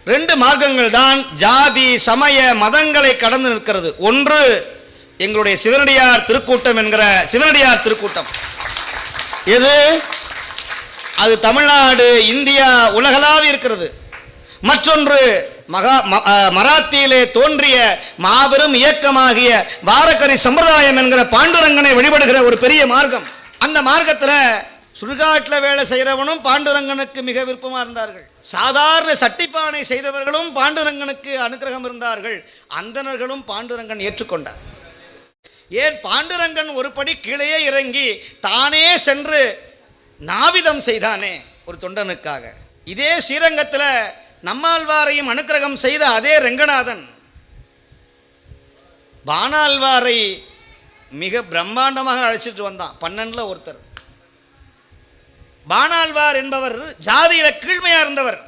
ரெண்டு மார்க்கங்கள் தான் ஜாதி சமய மதங்களை கடந்து நிற்கிறது. ஒன்று எங்களுடைய சிவனடியார் திருக்கூட்டம் என்கிற சிவனடியார் திருக்கூட்டம். எது? அது தமிழ்நாடு, இந்தியா, உலகளாவி இருக்கிறது. மற்றொன்று மராத்தியிலே தோன்றிய மாபெரும் இயக்கமாகிய வாரக்கரி சம்பிரதாயம் என்கிற பாண்டுரங்கனை வழிபடுகிற ஒரு பெரிய மார்க்கம். அந்த மார்க்கத்தில் சுடுகாட்டில் வேலை செய்கிறவனும் பாண்டுரங்கனுக்கு மிக விருப்பமாக இருந்தார்கள். சாதாரண சட்டிப்பானை செய்தவர்களும் பாண்டுரங்கனுக்கு அனுகிரகம் இருந்தார்கள். அந்தணர்களும் பாண்டுரங்கன் ஏற்றுக்கொண்டார். ஏன்? பாண்டுரங்கன் ஒரு படி கீழே இறங்கி தானே சென்று நாவிதம் செய்தானே ஒரு தொண்டனுக்காக. இதே ஸ்ரீரங்கத்தில் நம்மாழ்வாரையும் அனுக்கிரகம் செய்த அதே ரெங்கநாதன் பானாழ்வாரை மிக பிரம்மாண்டமாக அழைச்சிட்டு வந்தான். 12ல் ஒருத்தர். பானாழ்வார் என்பவர் ஜாதியில கீழ்மையா இருந்தவர்.